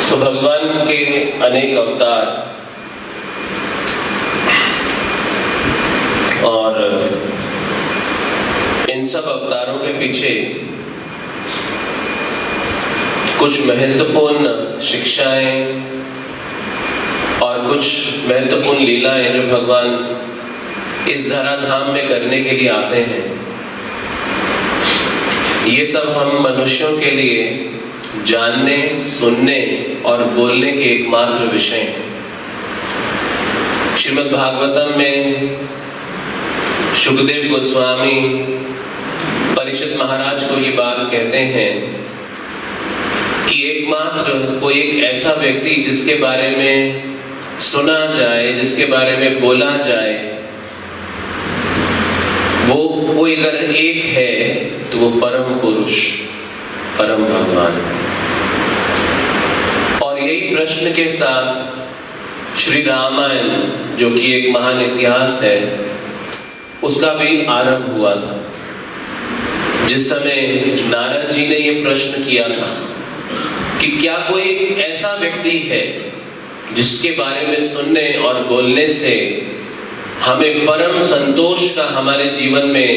तो भगवान के अनेक अवतार और इन सब अवतारों के पीछे कुछ महत्वपूर्ण शिक्षाएं और कुछ महत्वपूर्ण लीलाएं जो भगवान इस धराधाम में करने के लिए आते हैं, ये सब हम मनुष्यों के लिए जानने, सुनने और बोलने के एकमात्र विषय हैं। श्रीमद् भागवतम में शुकदेव गोस्वामी परीक्षित महाराज को ये बात कहते हैं कि एकमात्र कोई एक ऐसा व्यक्ति जिसके बारे में सुना जाए, जिसके बारे में बोला जाए, वो अगर एक है तो वो परम पुरुष, परम भगवान। और यही प्रश्न के साथ श्री रामायण, जो कि एक महान इतिहास है, उसका भी आरंभ हुआ था। जिस समय नारद जी ने ये प्रश्न किया था कि क्या कोई एक ऐसा व्यक्ति है जिसके बारे में सुनने और बोलने से हमें परम संतोष का हमारे जीवन में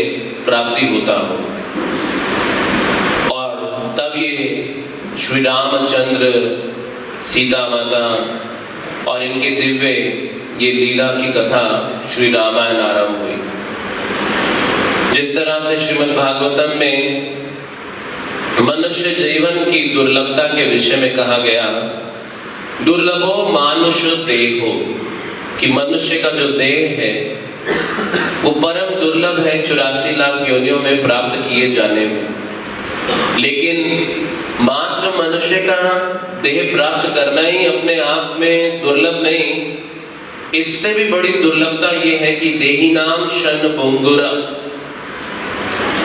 प्राप्ति होता हो। और तब ये श्री रामचंद्र, सीता माता और इनके दिव्य ये लीला की कथा श्री रामायण आरंभ हुई। जिस तरह से श्रीमद् भागवतम में मनुष्य जीवन की दुर्लभता के विषय में कहा गया, दुर्लभो मानुष देहो, कि मनुष्य का जो देह है वो परम दुर्लभ है 84 लाख योनियों में प्राप्त किए जाने में। लेकिन मात्र मनुष्य का देह प्राप्त करना ही अपने आप में दुर्लभ नहीं, इससे भी बड़ी दुर्लभता ये है कि देही नाम शन पुंगुरा,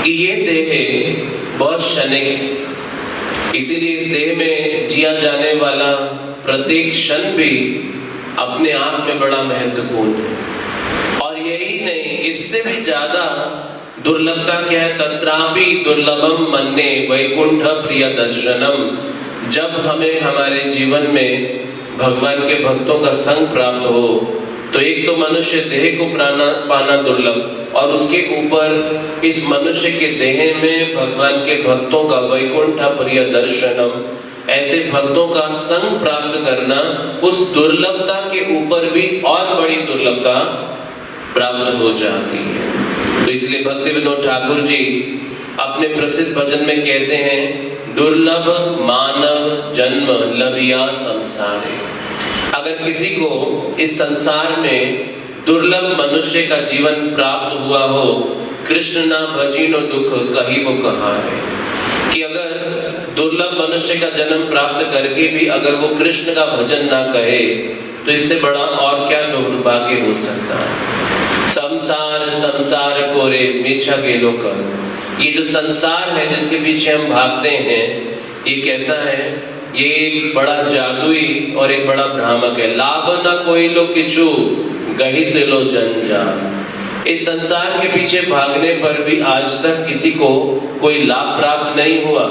कि ये देह बहुत क्षणिक है। इसीलिए इस देह में जिया जाने वाला प्रत्येक क्षण भी अपने आप में बड़ा महत्वपूर्ण है। और यही नहीं, इससे भी ज्यादा दुर्लभता क्या है, तत्रापि दुर्लभम मन्ये वैकुंठ प्रिय दर्शनम। जब हमें हमारे जीवन में भगवान के भक्तों का संग प्राप्त हो तो एक तो मनुष्य देह को पाना दुर्लभ, और उसके ऊपर इस मनुष्य के देह में भगवान के भक्तों का वैकुंठ प्रिय दर्शनम, ऐसे भक्तों का संग प्राप्त करना, उस दुर्लभता के ऊपर भी और बड़ी दुर्लभता प्राप्त हो जाती है। तो इसलिए भक्ति विनोद ठाकुर जी अपने प्रसिद्ध भजन में कहते हैं, दुर्लभ मानव जन्म लभिया संसारे। अगर किसी को इस संसार में दुर्लभ मनुष्य का जीवन प्राप्त हुआ हो, कृष्ण ना भजिनो दुख कहीं वो कहारे, कि अगर दुर्लभ मनुष्य का जन्म प्राप्त करके भी अगर वो कृष्ण का भजन ना कहे तो इससे बड़ा और क्या दुर्भाग्य हो सकता है। संसार संसार कोरे मीछा गेलो कर, ये जो संसार है जिसके पीछे हम भागते हैं, ये कैसा है, ये एक बड़ा जादुई और एक बड़ा भ्रामक है। लाभ ना कोई लो किचू गहित लो जंजाल। इस संसार के पीछे भागने पर भी आज तक किसी को कोई लाभ प्राप्त नहीं हुआ,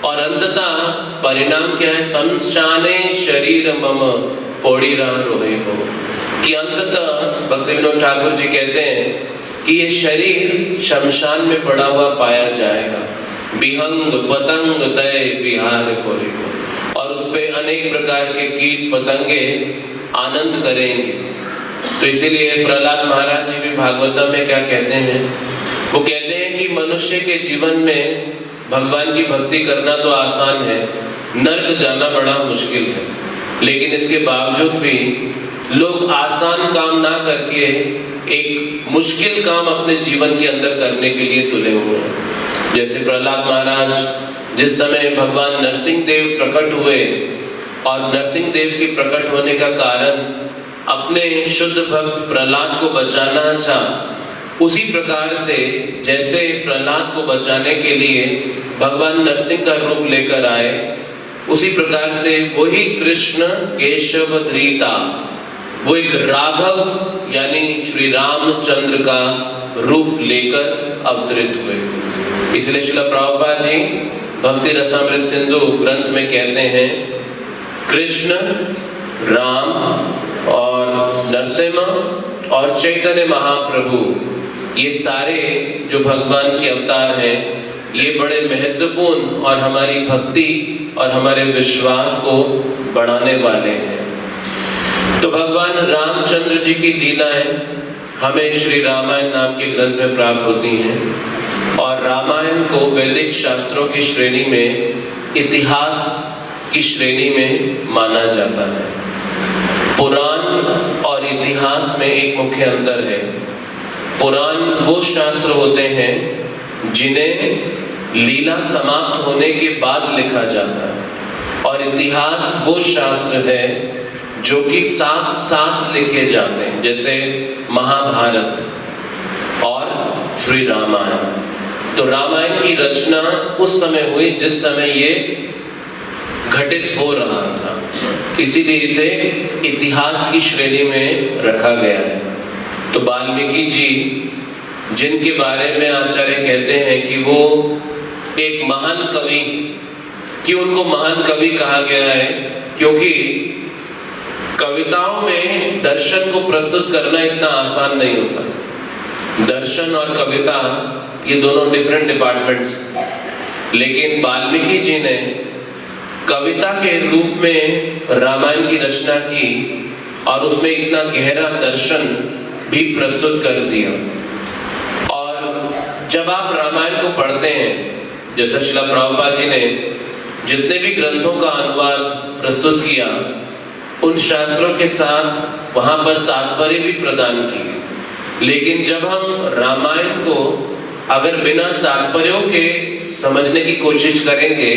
और अंततः परिणाम क्या है, संशाने शरीर मम पौड़ी रहा रोहे वो, कि अंततः भक्ति विनोद ठाकुर जी कहते हैं कि ये शरीर शमशान में पड़ा हुआ पाया जाएगा। विहंग पतंग तय बिहार कोरी को, और उस पे अनेक प्रकार के कीट पतंगे आनंद करेंगे। तो इसीलिए प्रहलाद महाराज जी भी भागवतम में क्या कहते हैं, वो कहते हैं कि मनुष्य के जीवन में भगवान की भक्ति करना तो आसान है, नर्क जाना बड़ा मुश्किल है। लेकिन इसके बावजूद भी लोग आसान काम ना करके एक मुश्किल काम अपने जीवन के अंदर करने के लिए तुले हुए हैं। जैसे प्रहलाद महाराज जिस समय भगवान नरसिंह देव प्रकट हुए, और नरसिंह देव के प्रकट होने का कारण अपने शुद्ध भक्त प्रहलाद को बचाना था, उसी प्रकार से जैसे प्रहलाद को बचाने के लिए भगवान नरसिंह का रूप लेकर आए, उसी प्रकार से वही कृष्ण केशव धृता, वो एक राघव यानी श्री रामचंद्र का रूप लेकर अवतरित हुए। इसलिए श्रील प्रभुपाद जी भक्ति रसामृत सिंधु ग्रंथ में कहते हैं, कृष्ण, राम और नरसिम्हा और चैतन्य महाप्रभु, ये सारे जो भगवान के अवतार हैं, ये बड़े महत्वपूर्ण और हमारी भक्ति और हमारे विश्वास को बढ़ाने वाले हैं। तो भगवान रामचंद्र जी की लीलाएं हमें श्री रामायण नाम के ग्रंथ में प्राप्त होती हैं और रामायण को वैदिक शास्त्रों की श्रेणी में, इतिहास की श्रेणी में माना जाता है। पुराण और इतिहास में एक मुख्य अंतर है। पुराण वो शास्त्र होते हैं जिन्हें लीला समाप्त होने के बाद लिखा जाता है और इतिहास वो शास्त्र है जो कि साथ साथ लिखे जाते हैं, जैसे महाभारत और श्री रामायण। तो रामायण की रचना उस समय हुई जिस समय ये घटित हो रहा था, इसीलिए इसे इतिहास की श्रेणी में रखा गया है। तो वाल्मीकि जी, जिनके बारे में आचार्य कहते हैं कि वो एक महान कवि, कि उनको महान कवि कहा गया है क्योंकि कविताओं में दर्शन को प्रस्तुत करना इतना आसान नहीं होता। दर्शन और कविता ये दोनों डिफरेंट डिपार्टमेंट्स, लेकिन वाल्मीकि जी ने कविता के रूप में रामायण की रचना की और उसमें इतना गहरा दर्शन भी प्रस्तुत कर दिया। और जब आप रामायण को पढ़ते हैं, जैसे श्रील प्रभुपाद जी ने जितने भी ग्रंथों का अनुवाद प्रस्तुत किया, उन शास्त्रों के साथ वहां पर तात्पर्य भी प्रदान किए। लेकिन जब हम रामायण को अगर बिना तात्पर्यों के समझने की कोशिश करेंगे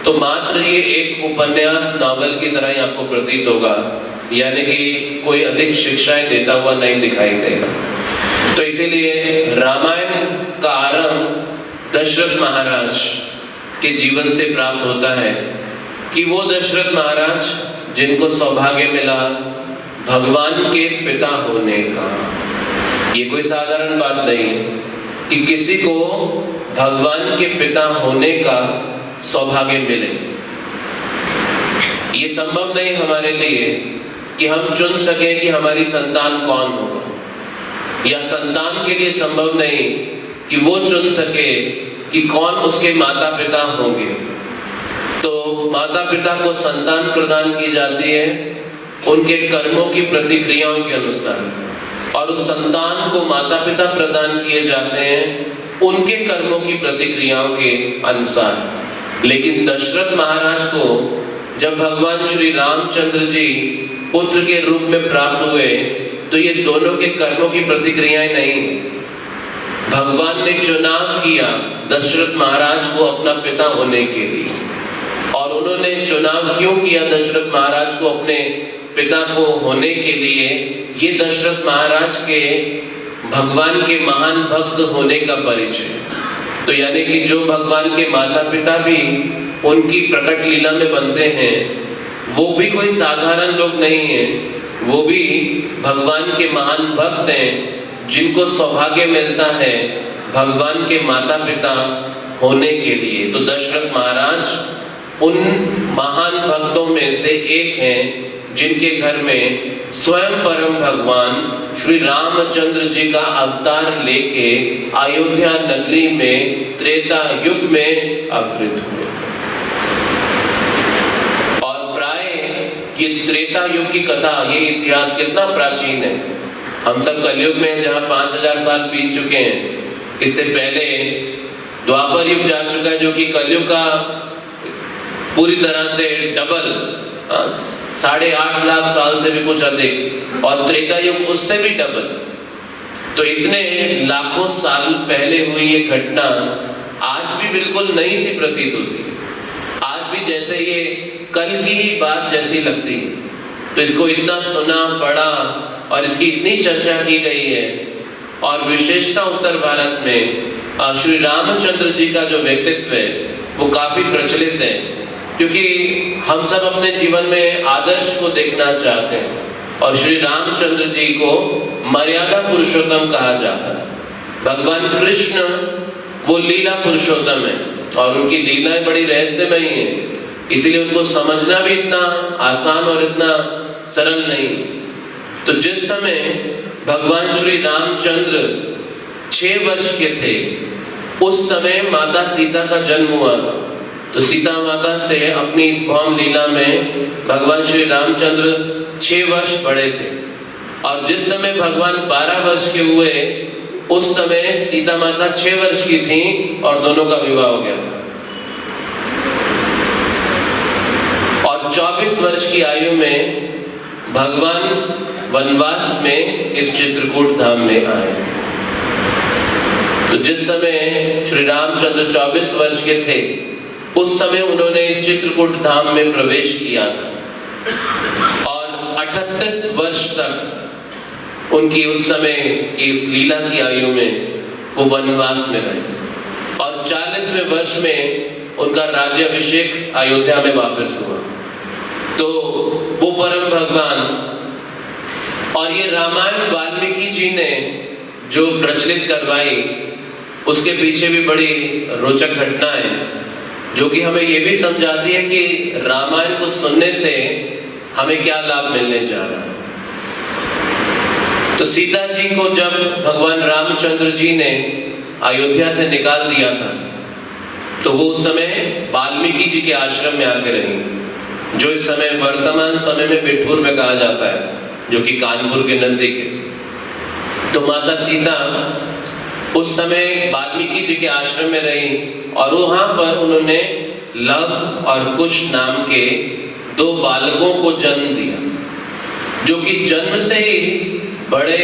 तो मात्र ये एक उपन्यास, नॉवल की तरह ही आपको प्रतीत होगा, यानी कि कोई अधिक शिक्षाएं देता हुआ नहीं दिखाई देगा। तो इसीलिए रामायण का आरंभ दशरथ महाराज के जीवन से प्राप्त होता है कि वो दशरथ महाराज जिनको सौभाग्य मिला भगवान के पिता होने का। ये कोई साधारण बात नहीं है कि किसी को भगवान के पिता होने का सौभाग्य मिले। ये संभव नहीं हमारे लिए कि हम चुन सके कि हमारी संतान कौन होगा, या संतान के लिए संभव नहीं कि वो चुन सके कि कौन उसके माता पिता होंगे। तो माता पिता को संतान प्रदान की जाती है उनके कर्मों की प्रतिक्रियाओं के अनुसार, और उस संतान को माता पिता प्रदान किए जाते हैं उनके कर्मों की प्रतिक्रियाओं के अनुसार। लेकिन दशरथ महाराज को जब भगवान श्री रामचंद्र जी पुत्र के रूप में प्राप्त हुए तो ये दोनों के कर्मों की प्रतिक्रियाएं नहीं, भगवान ने चुनाव किया दशरथ महाराज को अपना पिता होने के लिए। और उन्होंने चुनाव क्यों किया दशरथ महाराज को अपने पिता को होने के लिए? ये दशरथ महाराज के भगवान के महान भक्त होने का परिचय। तो यानी कि जो भगवान के माता पिता भी उनकी प्रकट लीला में बनते हैं, वो भी कोई साधारण लोग नहीं है, वो भी भगवान के महान भक्त हैं जिनको सौभाग्य मिलता है भगवान के माता पिता होने के लिए। तो दशरथ महाराज उन महान भक्तों में से एक हैं जिनके घर में स्वयं परम भगवान श्री रामचंद्र जी का अवतार लेके अयोध्या नगरी में त्रेता युग में अवतरित हुए। और प्राय ये त्रेता युग की कथा, ये इतिहास कितना प्राचीन है। हम सब कलयुग में जहाँ 5000 साल बीत चुके हैं, इससे पहले द्वापर युग जा चुका है जो कि कलयुग का पूरी तरह से डबल, 8.5 लाख साल से भी कुछ अधिक, और त्रेता युग उससे भी डबल। तो इतने लाखों साल पहले हुई ये घटना आज भी बिल्कुल नई सी प्रतीत होती है। आज भी जैसे ये कल की ही बात जैसी लगती है। तो इसको इतना सुना पढ़ा और इसकी इतनी चर्चा की गई है। और विशेषता उत्तर भारत में श्री रामचंद्र जी का जो व्यक्तित्व है वो काफी प्रचलित है। क्योंकि हम सब अपने जीवन में आदर्श को देखना चाहते हैं और श्री रामचंद्र जी को मर्यादा पुरुषोत्तम कहा जाता है। भगवान कृष्ण वो लीला पुरुषोत्तम है और उनकी लीलाएं बड़ी रहस्यमयी है, इसीलिए उनको समझना भी इतना आसान और इतना सरल नहीं। तो जिस समय भगवान श्री रामचंद्र 6 वर्ष के थे, उस समय माता सीता का जन्म हुआ था। तो सीता माता से अपनी इस भौम लीला में भगवान श्री रामचंद्र 6 वर्ष बड़े थे और जिस समय भगवान 12 वर्ष के हुए, उस समय सीता माता 6 वर्ष की थी और दोनों का विवाह हो गया था। और 24 वर्ष की आयु में भगवान वनवास में इस चित्रकूट धाम में आए। तो जिस समय श्री रामचंद्र 24 वर्ष के थे, उस समय उन्होंने इस चित्रकूट धाम में प्रवेश किया था और 38 वर्ष तक उनकी उस समय की उस लीला की आयु में वो वनवास में रहे और 40वें वर्ष में उनका राज्याभिषेक अयोध्या में वापस हुआ। तो वो परम भगवान और ये रामायण वाल्मीकि जी ने जो प्रचलित करवाई, उसके पीछे भी बड़ी रोचक घटना है जो कि हमें ये भी समझाती है कि रामायण को सुनने से हमें क्या लाभ मिलने जा रहा है। तो सीता जी को जब भगवान रामचंद्र जी ने अयोध्या से निकाल दिया था, तो वो उस समय वाल्मीकि जी के आश्रम में आके रही, जो इस समय वर्तमान समय में बिठूर में कहा जाता है, जो कि कानपुर के नजदीक है। तो माता सीता उस समय वाल्मीकि जी के आश्रम में रही और वहां पर उन्होंने लव और कुश नाम के 2 बालकों को जन्म दिया, जो कि जन्म से ही बड़े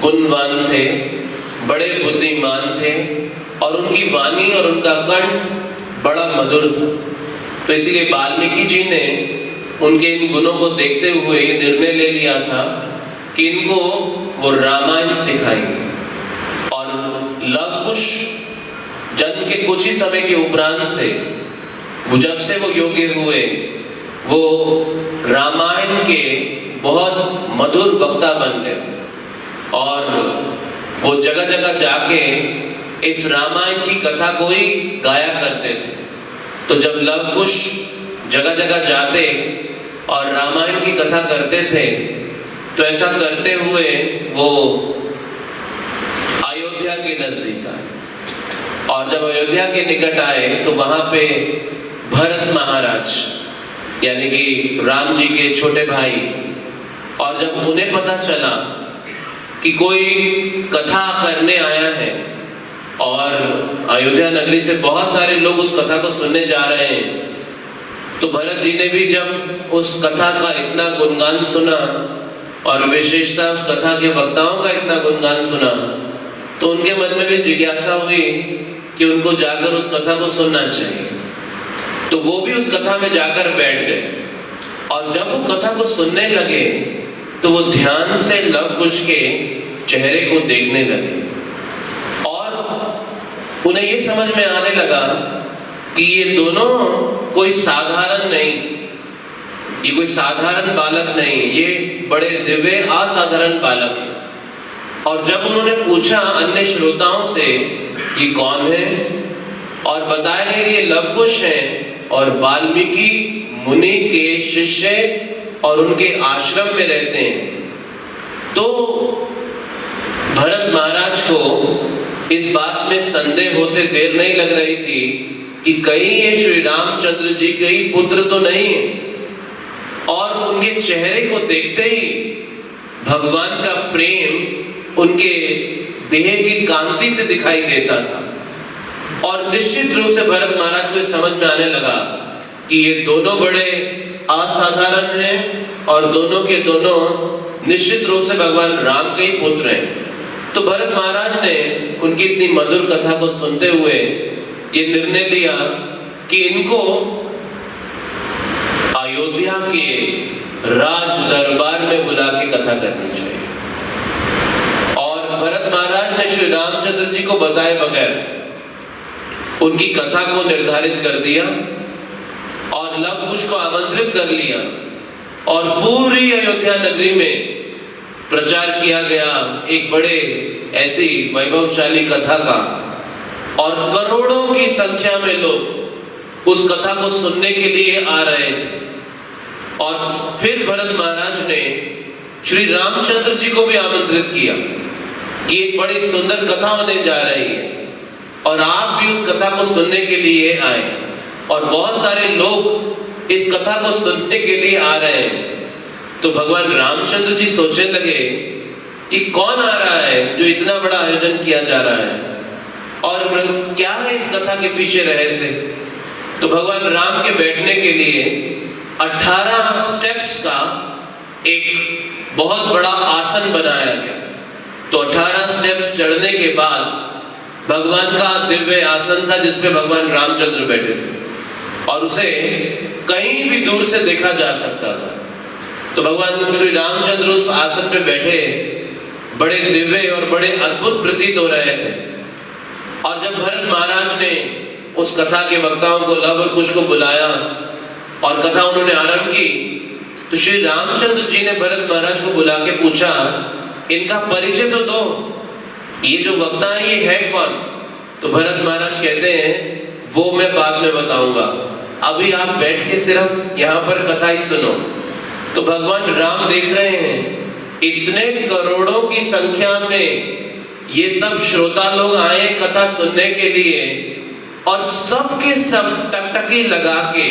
गुणवान थे, बड़े बुद्धिमान थे और उनकी वाणी और उनका कंठ बड़ा मधुर था। तो इसीलिए वाल्मीकि जी ने उनके इन गुणों को देखते हुए ये निर्णय ले लिया था कि इनको वो रामायण सिखाएंगे। और लवकुश जन्म के कुछ ही समय के उपरांत से वो जब से वो योग्य हुए, वो रामायण के बहुत मधुर वक्ता बन गए और वो जगह जगह जाके इस रामायण की कथा को ही गाया करते थे। तो जब लवकुश जगह जगह जाते और रामायण की कथा करते थे, तो ऐसा करते हुए वो अयोध्या के नजदीक आए और जब अयोध्या के निकट आए तो वहां पे भरत महाराज यानी कि राम जी के छोटे भाई, और जब उन्हें पता चला कि कोई कथा करने आया है और अयोध्या नगरी से बहुत सारे लोग उस कथा को सुनने जा रहे हैं, तो भरत जी ने भी जब उस कथा का इतना गुणगान सुना और विशेषता उस कथा के वक्ताओं का इतना गुणगान सुना, तो उनके मन में भी जिज्ञासा हुई कि उनको जाकर उस कथा को सुनना चाहिए। तो वो भी उस कथा में जाकर बैठ गए और जब वो कथा को सुनने लगे तो वो ध्यान से लवकुश के चेहरे को देखने लगे और उन्हें ये समझ में आने लगा कि ये दोनों कोई साधारण नहीं, ये कोई साधारण बालक नहीं, ये बड़े दिव्य असाधारण बालक है। और जब उन्होंने पूछा अन्य श्रोताओं से ये कौन है, और बताया कि ये लवकुश हैं और वाल्मीकि मुनि के शिष्य और उनके आश्रम में रहते हैं, तो भरत महाराज को इस बात में संदेह होते देर नहीं लग रही थी कि कहीं ये श्री रामचंद्र जी के ही पुत्र तो नहीं है। और उनके चेहरे को देखते ही भगवान का प्रेम उनके देह की कांति से दिखाई देता था और निश्चित रूप से भरत महाराज को समझ में आने लगा कि ये दोनों बड़े असाधारण हैं और दोनों के दोनों निश्चित रूप से भगवान राम के ही पुत्र हैं। तो भरत महाराज ने उनकी इतनी मधुर कथा को सुनते हुए ये निर्णय लिया कि इनको अयोध्या के राज दरबार में बुला के कथा करनी चाहिए। और भरत महाराज ने श्री रामचंद्र जी को बताए बगैर उनकी कथा को निर्धारित कर दिया और और लव कुश को आमंत्रित कर लिया और पूरी अयोध्या नगरी में प्रचार किया गया एक बड़े ऐसी वैभवशाली कथा का, और करोड़ों की संख्या में लोग उस कथा को सुनने के लिए आ रहे थे। और फिर भरत महाराज ने श्री रामचंद्र जी को भी आमंत्रित किया कि एक बड़ी सुंदर कथा होने जा रही है और आप भी उस कथा को सुनने के लिए आए। और बहुत सारे लोग इस कथा को सुनने के लिए आ रहे हैं। तो भगवान रामचंद्र जी सोचने लगे कि कौन आ रहा है जो इतना बड़ा आयोजन किया जा रहा है और क्या है इस कथा के पीछे रहस्य। तो भगवान राम के बैठने के लिए 18 स्टेप्स का एक बहुत बड़ा आसन बनाया गया। तो 18 स्टेप्स चढ़ने के बाद भगवान का दिव्य आसन था जिसपे भगवान रामचंद्र बैठे थे और उसे कहीं भी दूर से देखा जा सकता था। तो भगवान श्री रामचंद्र उस आसन पे बैठे बड़े दिव्य और बड़े अद्भुत प्रतीत हो रहे थे। और जब भरत महाराज ने उस कथा के वक्ताओं को लव और कुश को बुलाया और कथा उन्होंने आरंभ की, तो श्री रामचंद्र जी ने भरत महाराज को बुला के पूछा, इनका परिचय तो दो, ये जो वक्ता है ये है कौन। तो भरत महाराज कहते हैं वो मैं बाद में बताऊंगा, अभी आप बैठ के सिर्फ यहाँ पर कथा ही सुनो। तो भगवान राम देख रहे हैं इतने करोड़ों की संख्या में ये सब श्रोता लोग आए कथा सुनने के लिए और सब के सब टकटकी लगा के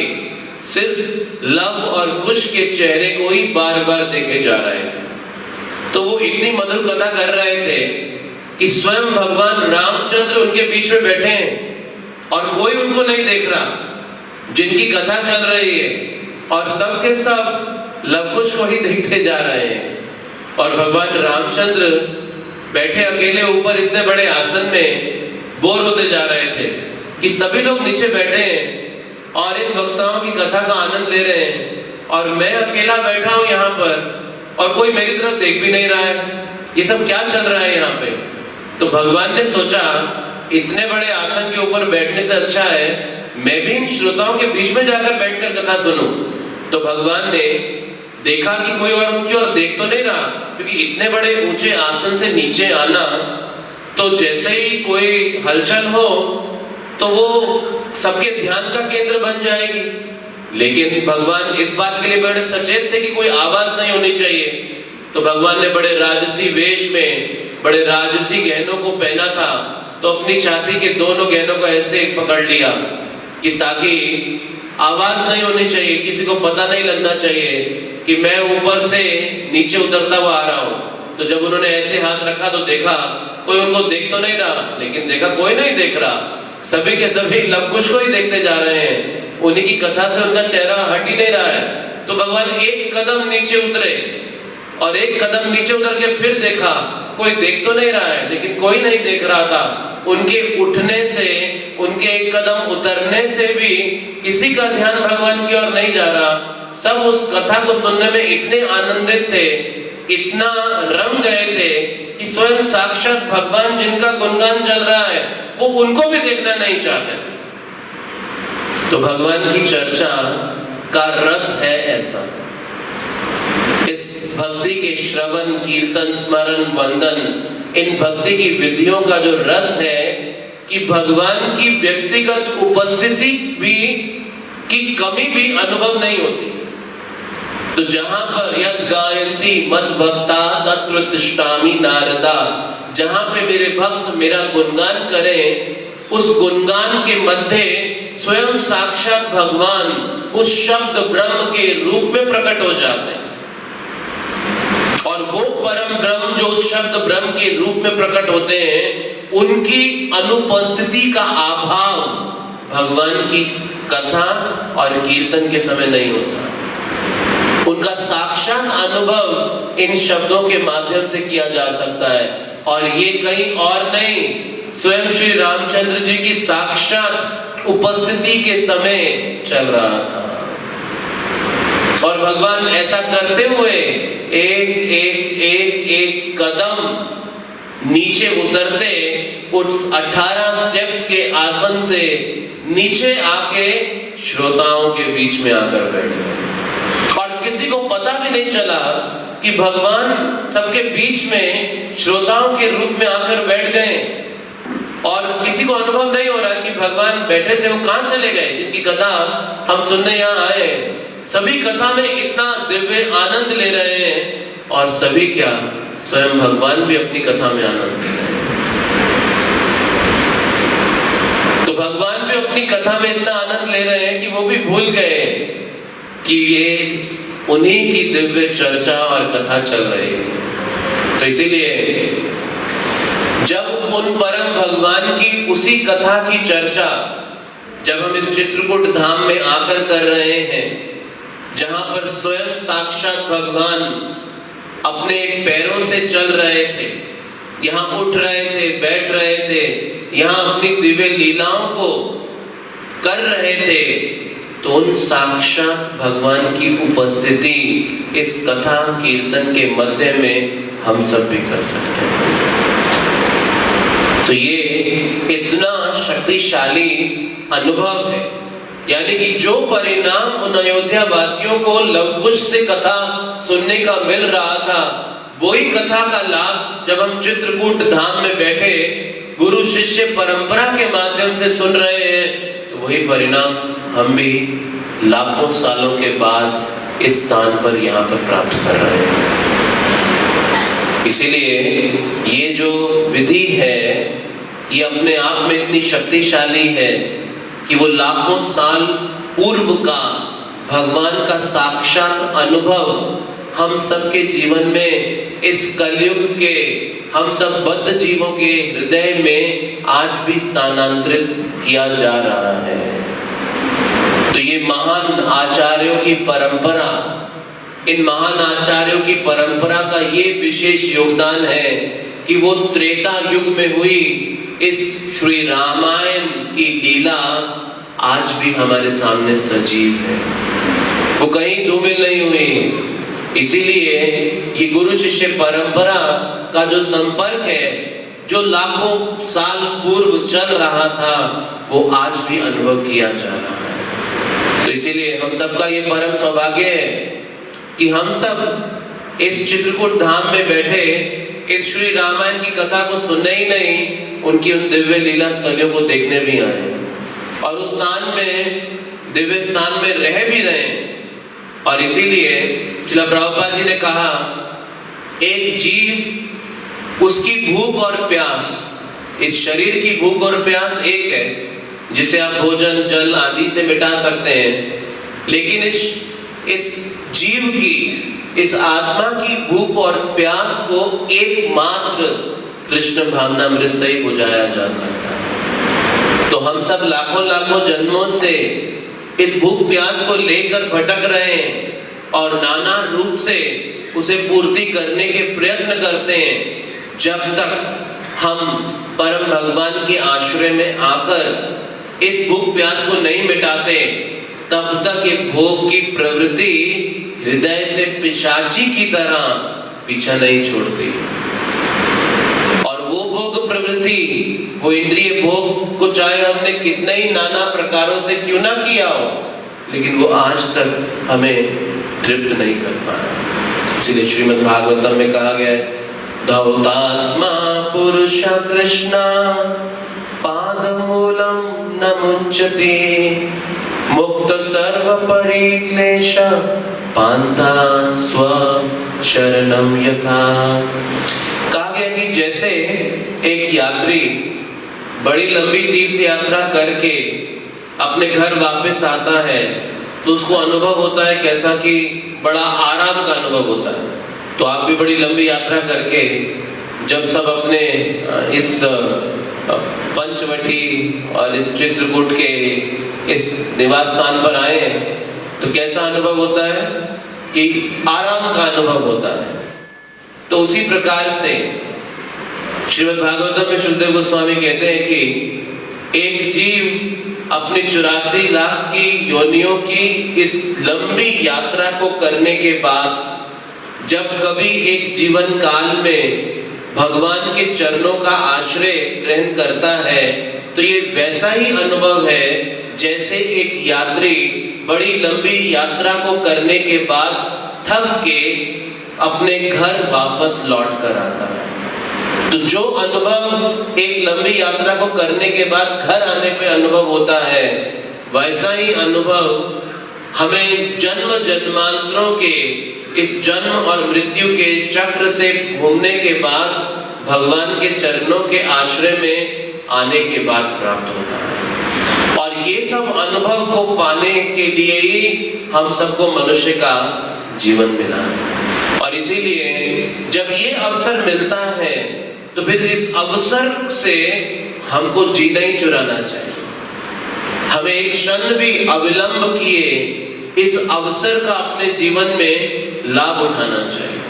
सिर्फ लव और कुश के चेहरे को ही बार बार देखे जा रहे थे। तो वो इतनी मधुर कथा कर रहे थे कि स्वयं भगवान रामचंद्र उनके बीच में बैठे हैं और कोई उनको नहीं देख रहा, जिनकी कथा चल रही है और सब के सब लव कुश को ही देखते जा रहे हैं। और भगवान रामचंद्र बैठे अकेले ऊपर इतने बड़े आसन में बोर होते जा रहे थे कि सभी लोग नीचे बैठे हैं और इन वक्ताओं की कथा का आनंद ले रहे हैं और मैं अकेला बैठा हूं यहाँ पर और कोई मेरी तरफ देख भी नहीं रहा है, ये सब क्या चल रहा है यहाँ पे। तो भगवान ने सोचा इतने बड़े आसन के ऊपर बैठने से अच्छा है मैं भी इन श्रोताओं के बीच में जाकर बैठकर कथा सुनूं। तो भगवान ने देखा कि कोई और उनकी ओर देख तो नहीं रहा, क्योंकि इतने बड़े ऊंचे आसन से नीचे आना तो जैसे ही कोई हलचल हो तो वो सबके ध्यान का केंद्र बन जाएगी। लेकिन भगवान इस बात के लिए बड़े सचेत थे कि कोई आवाज नहीं होनी चाहिए। तो भगवान ने बड़े राजसी वेश में बड़े राजसी गहनों को पहना था, तो अपनी छाती के दोनों गहनों को ऐसे पकड़ लिया कि ताकि आवाज नहीं होनी चाहिए, किसी को पता नहीं लगना चाहिए कि मैं ऊपर से नीचे उतरता हुआ आ रहा हूं। तो जब उन्होंने ऐसे हाथ रखा तो देखा कोई उनको देख तो नहीं रहा, लेकिन देखा कोई नहीं देख रहा, सभी के सभी लव कुश को ही देखते जा रहे हैं, उन्हीं की कथा से उनका चेहरा हट ही नहीं रहा है। तो भगवान एक कदम नीचे उतरे और एक कदम नीचे उतर के फिर देखा कोई देख तो नहीं रहा है, लेकिन कोई नहीं देख रहा था। उनके उठने से उनके एक कदम उतरने से भी किसी का ध्यान भगवान की ओर नहीं जा रहा। सब उस कथा को सुनने में इतने आनंदित थे, इतना रम गए थे कि स्वयं साक्षात भगवान जिनका गुणगान चल रहा है वो उनको भी देखना नहीं चाहते थे। तो भगवान की चर्चा का रस है ऐसा, इस भक्ति के श्रवण कीर्तन स्मरण वंदन इन भक्ति की विधियों का जो रस है कि भगवान की व्यक्तिगत उपस्थिति भी की कमी भी अनुभव नहीं होती। तो जहां पर यद गायन्ति मद भक्ता तत्र तिष्ठामि नारदा, जहां पे मेरे भक्त मेरा गुणगान करें उस गुणगान के मध्य स्वयं साक्षात भगवान उस शब्द ब्रह्म के रूप में प्रकट हो जाते हैं। और वो परम ब्रह्म जो उस शब्द ब्रह्म के रूप में प्रकट होते हैं उनकी अनुपस्थिति का अभाव भगवान की कथा और कीर्तन के समय नहीं होता। उनका साक्षात अनुभव इन शब्दों के माध्यम से किया जा सकता है और ये कहीं और नहीं, स्वयं श्री रामचंद्र जी की साक्षात उपस्थिति के समय चल रहा था। और भगवान ऐसा करते हुए एक कदम नीचे उतरते उस 18 स्टेप्स के आसन से नीचे आके श्रोताओं के बीच में आकर बैठ गए और किसी को पता भी नहीं चला कि भगवान सबके बीच में श्रोताओं के रूप में आकर बैठ गए। और किसी को अनुभव नहीं हो रहा कि भगवान बैठे थे वो कहां चले गए, जिनकी कथा हम सुनने यहाँ आए। सभी कथा में इतना दिव्य आनंद ले रहे हैं और सभी क्या, स्वयं भगवान भी अपनी कथा में आनंद ले रहे हैं। तो भगवान भी अपनी कथा में इतना आनंद ले रहे हैं कि वो भी भूल गए कि ये उन्हीं की दिव्य चर्चा और कथा चल रही है। तो इसीलिए जब उन परम भगवान की उसी कथा की चर्चा जब हम इस चित्रकूट धाम में आकर कर रहे हैं, जहां पर स्वयं साक्षात भगवान अपने पैरों से चल रहे थे, यहाँ उठ रहे थे, बैठ रहे थे, यहाँ अपनी दिव्य लीलाओं को कर रहे थे, तो उन साक्षात भगवान की उपस्थिति इस कथा कीर्तन के मध्य में हम सब भी कर सकते हैं। तो ये इतना शक्तिशाली अनुभव है, यानी कि जो परिणाम उन अयोध्या वासियों को लवकुश से कथा सुनने का मिल रहा था, वही कथा का लाभ जब हम चित्रकूट धाम में बैठे गुरु शिष्य परंपरा के माध्यम से सुन रहे हैं, तो वही परिणाम हम भी लाखों सालों के बाद इस स्थान पर यहाँ पर प्राप्त कर रहे हैं। इसीलिए ये जो विधि है ये अपने आप में इतनी शक्तिशाली है कि वो लाखों साल पूर्व का भगवान का साक्षात अनुभव हम सबके जीवन में इस कलयुग के हम सब बद्ध जीवों के हृदय में आज भी स्थानांतरित किया जा रहा है। तो ये महान आचार्यों की परंपरा, इन महान आचार्यों की परंपरा का ये विशेष योगदान है कि वो त्रेता युग में हुई इस श्री रामायण की लीला आज भी हमारे सामने सजीव है, वो कहीं धूमिल नहीं हुई। इसीलिए ये गुरु शिष्य परंपरा का जो संपर्क है, जो लाखों साल पूर्व चल रहा था, वो आज भी अनुभव किया जा रहा है। तो इसीलिए हम सबका ये परम सौभाग्य है कि हम सब इस चित्रकूट धाम में बैठे इस श्री रामायण की कथा को सुनने ही नहीं, उनकी उन दिव्य लीला स्थलियों को देखने भी आए और उस स्थान में, दिव्य स्थान में रह भी रहे। और इसीलिए श्रील प्रभुपाद जी ने कहा, एक जीव उसकी भूख और प्यास, इस शरीर की भूख और प्यास एक है जिसे आप भोजन जल आदि से मिटा सकते हैं, लेकिन इस जीव की, इस आत्मा की भूख और प्यास को एकमात्र कृष्ण भावनामृत से ही बुझाया जा सकता है। तो हम सब लाखों लाखों जन्मों से इस भूख प्यास को लेकर भटक रहे हैं और नाना रूप से उसे पूर्ति करने के प्रयत्न करते हैं। जब तक हम परम भगवान के आश्रय में आकर इस भूख प्यास को नहीं मिटाते, तब तक ये भोग की प्रवृत्ति हृदय से पिशाची की तरह पीछा नहीं छोड़ती। और वो भोग प्रवृत्ति, वो इंद्रिय भोग को चाहे हमने कितने ही नाना प्रकारों से क्यों ना किया हो, लेकिन वो आज तक हमें तृप्त नहीं कर पाया। इसीलिए श्रीमद् भागवतम में कहा गया है, धौतात्मा पुरुष कृष्ण पादमूलम न मुंचति मुक्त सर्व परिक्लेश पांता स्व शरणम यथा। कहा गया कि जैसे एक यात्री बड़ी लंबी तीर्थ यात्रा करके अपने घर वापस आता है, तो उसको अनुभव होता है कैसा कि बड़ा आराम का अनुभव होता है। तो आप भी बड़ी लंबी यात्रा करके जब सब अपने इस पंचवटी और इस चित्रकूट के इस निवास स्थान पर आए, तो कैसा अनुभव होता है कि आराम का अनुभव होता है। तो उसी प्रकार से श्रीमद् भागवतम में शुकदेव गोस्वामी कहते हैं कि एक जीव अपनी 84 लाख की योनियों की इस लंबी यात्रा को करने के बाद जब कभी एक जीवन काल में भगवान के चरणों का आश्रय ग्रहण करता है, तो ये वैसा ही अनुभव है जैसे एक यात्री बड़ी लंबी यात्रा को करने के बाद थक के अपने घर वापस लौट कर आता है। तो जो अनुभव एक लंबी यात्रा को करने के बाद घर आने पे अनुभव होता है, वैसा ही अनुभव हमें जन्म जन्मांतरों के इस जन्म और मृत्यु के चक्र से घूमने के बाद भगवान के चरणों के आश्रय में आने के बाद प्राप्त होता है। और ये सब अनुभव को पाने के लिए ही हम सबको मनुष्य का जीवन मिला है। और इसीलिए जब ये अवसर मिलता है तो फिर इस अवसर से हमको जीना ही चुराना चाहिए। हमें एक क्षण भी अविलंब किए इस अवसर का अपने जीवन में लाभ उठाना चाहिए।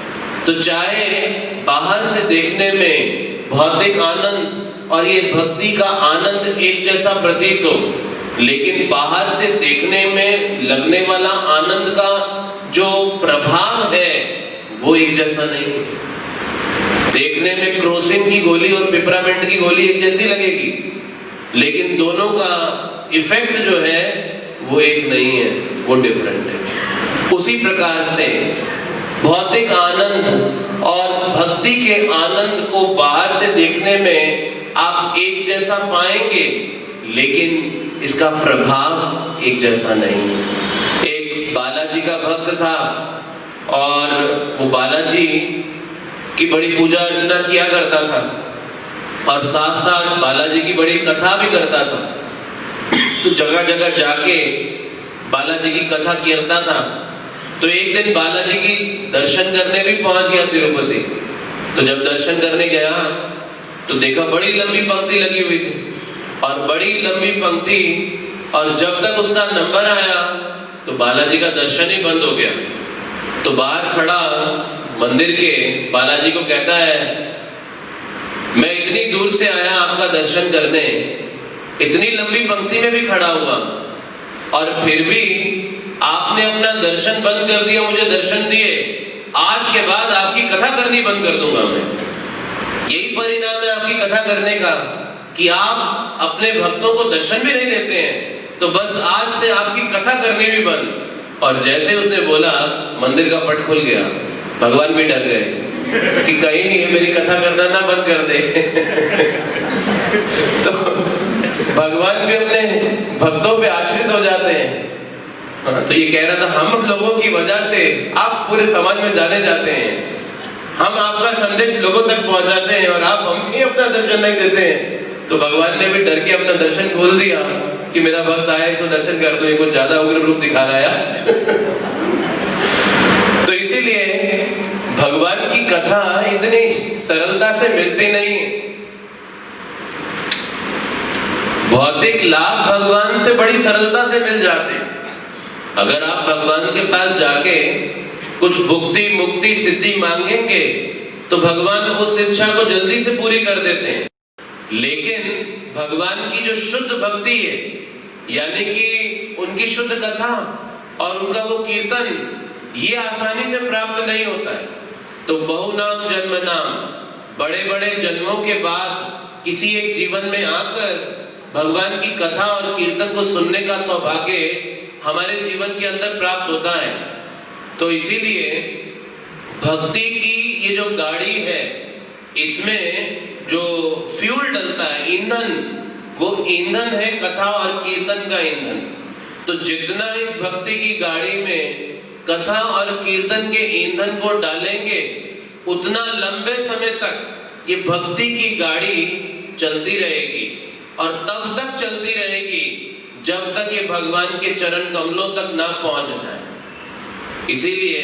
तो चाहे बाहर से देखने में भौतिक आनंद और ये भक्ति का आनंद एक जैसा प्रतीत हो, लेकिन बाहर से देखने में लगने वाला आनंद का जो प्रभाव है वो एक जैसा नहीं है। देखने में क्रोसिन की गोली और पिपरामेंट की गोली एक जैसी लगेगी, लेकिन दोनों का इफेक्ट जो है वो एक नहीं है, वो डिफरेंट है। उसी प्रकार से भौतिक आनंद और भक्ति के आनंद को बाहर से देखने में आप एक जैसा पाएंगे, लेकिन इसका प्रभाव एक जैसा नहीं है। एक बालाजी का भक्त था और वो बालाजी की बड़ी पूजा अर्चना किया करता था और साथ साथ बालाजी की बड़ी कथा भी करता था। तो जगह जगह जाके बालाजी की कथा करता था। तो एक दिन बालाजी की दर्शन करने भी पहुंच गया तिरुपति। तो जब दर्शन करने गया तो देखा बड़ी लंबी पंक्ति लगी हुई थी और बड़ी लंबी पंक्ति, और जब तक उसका नंबर आया तो बालाजी का दर्शन ही बंद हो गया। तो बाहर खड़ा मंदिर के बालाजी को कहता है, मैं इतनी दूर से आया आपका दर्शन करने, इतनी लंबी पंक्ति में भी खड़ा हुआ और फिर भी आपने अपना दर्शन बंद कर दिया, मुझे दर्शन दिए। आज के बाद आपकी कथा करनी बंद कर दूंगा मैं। यही परिणाम है आपकी कथा करने का कि आप अपने भक्तों को दर्शन भी नहीं देते हैं। तो बस आज से आपकी कथा करनी भी बंद। और जैसे उसने बोला, मंदिर का पट खुल गया। भगवान भी डर गए कि कहीं ये मेरी कथा करना ना बंद कर दे। तो भगवान भी अपने भक्तों पे आश्रित हो जाते हैं। तो ये कह रहा था, हम लोगों की वजह से आप पूरे समाज में जाने जाते हैं, हम आपका संदेश लोगों तक पहुंचाते हैं और आप हम ही अपना दर्शन नहीं देते हैं। तो भगवान ने भी डर के अपना दर्शन खोल दिया कि मेरा भक्त आया, इसको दर्शन कर दो, ये कुछ ज्यादा उग्र रूप दिखा रहा है। तो इसीलिए भगवान की कथा इतनी सरलता से मिलती नहीं। भौतिक लाभ भगवान से बड़ी सरलता से मिल जाते हैं। अगर आप भगवान के पास जाके कुछ भुक्ति मुक्ति सिद्धि मांगेंगे तो भगवान उस इच्छा को जल्दी से पूरी कर देते हैं। लेकिन भगवान की जो शुद्ध भक्ति है, यानी कि उनकी शुद्ध कथा और उनका वो कीर्तन, ये आसानी से प्राप्त नहीं होता है। तो बहुनाम जन्म नाम, बड़े बड़े जन्मों के बाद किसी एक जीवन में आकर भगवान की कथा और कीर्तन को सुनने का सौभाग्य हमारे जीवन के अंदर प्राप्त होता है। तो इसीलिए भक्ति की ये जो गाड़ी है, इसमें जो फ्यूल डलता है, ईंधन, वो ईंधन है कथा और कीर्तन का ईंधन। तो जितना इस भक्ति की गाड़ी में कथा और कीर्तन के ईंधन को डालेंगे, उतना लंबे समय तक ये भक्ति की गाड़ी चलती रहेगी और तब तक चलती रहेगी जब तक ये भगवान के चरण कमलों तक ना पहुंच जाए। इसीलिए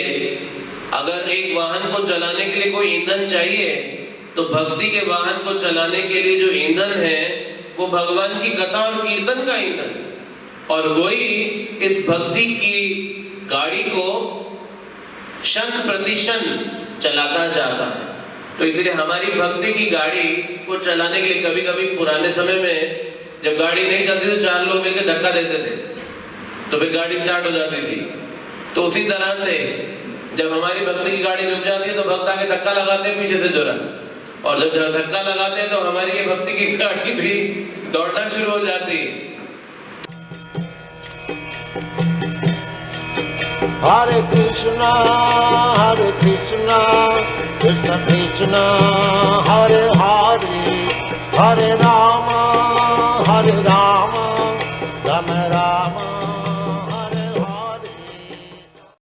अगर एक वाहन को चलाने के लिए कोई ईंधन चाहिए, तो भक्ति के वाहन को चलाने के लिए जो ईंधन है वो भगवान की कथा और कीर्तन का ईंधन, और वही इस भक्ति की गाड़ी को क्षण प्रतिक्षण चलाता जाता है। तो इसलिए हमारी भक्ति की गाड़ी को चलाने के लिए कभी कभी पुराने समय में जब गाड़ी नहीं चलती तो चार लोग मिलकर धक्का देते थे, तो फिर गाड़ी स्टार्ट हो जाती थी। तो उसी तरह से जब हमारी भक्ति की गाड़ी रुक जाती है तो भक्त आके धक्का लगाते हैं पीछे से जोरा, और जब धक्का लगाते हैं तो हमारी ये भक्ति की गाड़ी भी दौड़ना शुरू हो जाती है। Hare Krishna, Krishna Krishna, Hare Hare, Hare Rama, Rama Rama